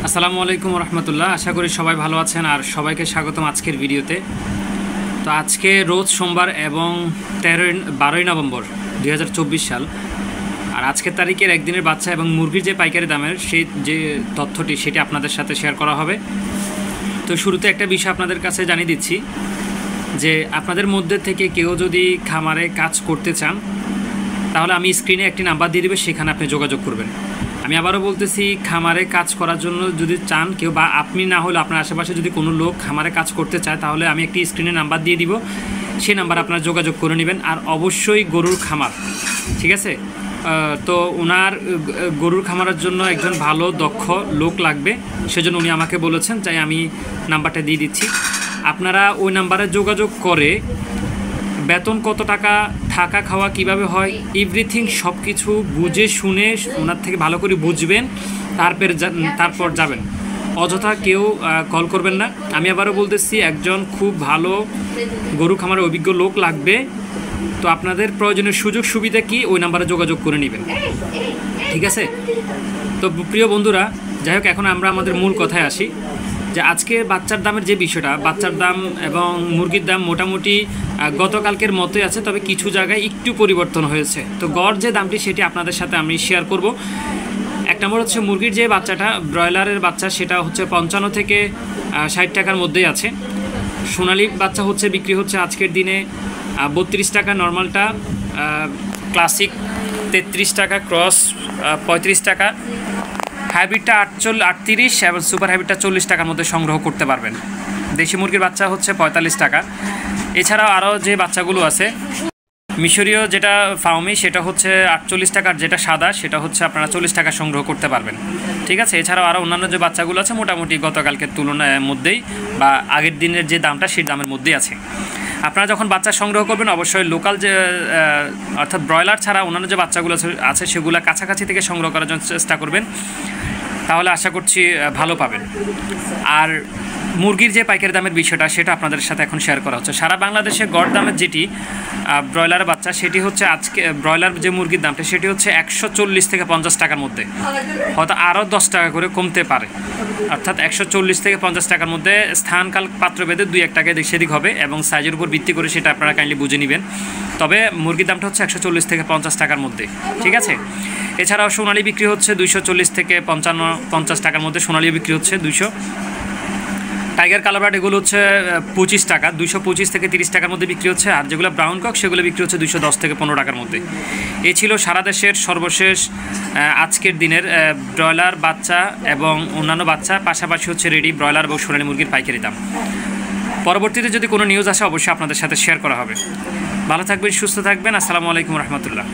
আসসালামু আলাইকুম রহমতুল্লাহ। আশা করি সবাই ভালো আছেন আর সবাইকে স্বাগতম আজকের ভিডিওতে। তো আজকে রোজ সোমবার এবং 12ই নভেম্বর 2024 সাল। আর আজকের তারিখের একদিনের বাচ্চা এবং মুরগির যে পাইকারি দামের সেই যে তথ্যটি সেটি আপনাদের সাথে শেয়ার করা হবে। তো শুরুতে একটা বিষয় আপনাদের কাছে জানিয়ে দিচ্ছি যে আপনাদের মধ্যে থেকে কেউ যদি খামারে কাজ করতে চান তাহলে আমি স্ক্রিনে একটি নাম্বার দিয়ে দেবো, সেখানে আপনি যোগাযোগ করবেন। আমি আবারও বলতেছি, খামারে কাজ করার জন্য যদি চান কেউ, বা আপনি না হলে আপনার আশেপাশে যদি কোনো লোক খামারে কাজ করতে চায়, তাহলে আমি একটি স্ক্রিনে নাম্বার দিয়ে দিব, সেই নাম্বার আপনারা যোগাযোগ করে নেবেন। আর অবশ্যই গরুর খামার, ঠিক আছে? তো ওনার গরুর খামারের জন্য একজন ভালো দক্ষ লোক লাগবে, সেজন্য উনি আমাকে বলেছেন, তাই আমি নাম্বারটা দিয়ে দিচ্ছি। আপনারা ওই নাম্বারে যোগাযোগ করে বেতন কত টাকা, থাকা খাওয়া কিভাবে হয়, এভরিথিং সব কিছু বুঝে শুনে ওনার থেকে ভালো করে বুঝবেন, তারপর যাবেন। অযথা কেউ কল করবেন না। আমি আবারও বলতেছি, একজন খুব ভালো গরু খামারের অভিজ্ঞ লোক লাগবে। তো আপনাদের প্রয়োজনীয় সুযোগ সুবিধা কি, ওই নাম্বারে যোগাযোগ করে নেবেন, ঠিক আছে? তো প্রিয় বন্ধুরা, যাই হোক, এখন আমরা আমাদের মূল কথায় আসি যে আজকে বাচ্চার দামের যে বিষয়টা, বাচ্চার দাম এবং মুরগির দাম মোটামুটি গতকালকের মতোই আছে, তবে কিছু জায়গায় একটু পরিবর্তন হয়েছে। তো গড় যে দামটি সেটি আপনাদের সাথে আমি শেয়ার করব। এক নম্বর হচ্ছে মুরগির যে বাচ্চাটা, ব্রয়লারের বাচ্চা, সেটা হচ্ছে 55 থেকে 60 টাকার মধ্যেই আছে। সোনালি বাচ্চা হচ্ছে বিক্রি হচ্ছে আজকের দিনে 32 টাকা, নর্মালটা ক্লাসিক 33 টাকা, ক্রস 35 টাকা, হাইব্রিডটা 38 এবং সুপার হাইব্রিডটা 40 টাকার মধ্যে সংগ্রহ করতে পারবেন। দেশি মুরগির বাচ্চা হচ্ছে 45 টাকা। এছাড়াও আরও যে বাচ্চাগুলো আছে, মিশরীয় যেটা ফাউমি সেটা হচ্ছে 48 টাকার, যেটা সাদা সেটা হচ্ছে আপনারা 40 টাকা সংগ্রহ করতে পারবেন, ঠিক আছে? এছাড়াও আরও অন্যান্য যে বাচ্চাগুলো আছে মোটামুটি গতকালকের তুলনার মধ্যেই বা আগের দিনের যে দামটা সেই দামের মধ্যেই আছে। আপনারা যখন বাচ্চা সংগ্রহ করবেন অবশ্যই লোকাল যে অর্থাৎ ব্রয়লার ছাড়া অন্যান্য যে বাচ্চাগুলো আছে সেগুলো কাছাকাছি থেকে সংগ্রহ করার জন্য চেষ্টা করবেন, তাহলে আশা করছি ভালো পাবেন। আর মুরগির যে পাইকারি দামের বিষয়টা সেটা আপনাদের সাথে এখন শেয়ার করা হচ্ছে। সারা বাংলাদেশে গড় দামের যেটি ব্রয়লার বাচ্চা, সেটি হচ্ছে আজকে ব্রয়লার যে মুরগির দামটা সেটি হচ্ছে 140 থেকে 50 টাকার মধ্যে, হয়তো আরও 10 টাকা করে কমতে পারে। অর্থাৎ 140 থেকে 50 টাকার মধ্যে স্থানকাল পাত্রভেদে 2-1 টাকা এদিক সেদিক হবে, এবং সাইজের উপর ভিত্তি করে সেটা আপনারা কাইন্ডলি বুঝে নেবেন। তবে মুরগির দামটা হচ্ছে 140 থেকে 50 টাকার মধ্যে, ঠিক আছে? এছাড়াও সোনালি বিক্রি হচ্ছে 240 থেকে 50 টাকার মধ্যে, সোনালিও বিক্রি হচ্ছে 200। টাইগার কালারবার্ড এগুলো হচ্ছে 25 টাকা, 225 থেকে 30 টাকার মধ্যে বিক্রি হচ্ছে। আর যেগুলো ব্রাউন কক সেগুলো বিক্রি হচ্ছে 210 থেকে 15 টাকার মধ্যে। এই ছিল সারা দেশের সর্বশেষ আজকের দিনের ব্রয়লার বাচ্চা এবং অন্যান্য বাচ্চা, পাশাপাশি হচ্ছে রেডি ব্রয়লার এবং সোনালী মুরগির পাইকারি দাম। পরবর্তীতে যদি কোনো নিউজ আসে অবশ্যই আপনাদের সাথে শেয়ার করা হবে। ভালো থাকবেন, সুস্থ থাকবেন। আসসালামু আলাইকুম রহমতুল্লাহ।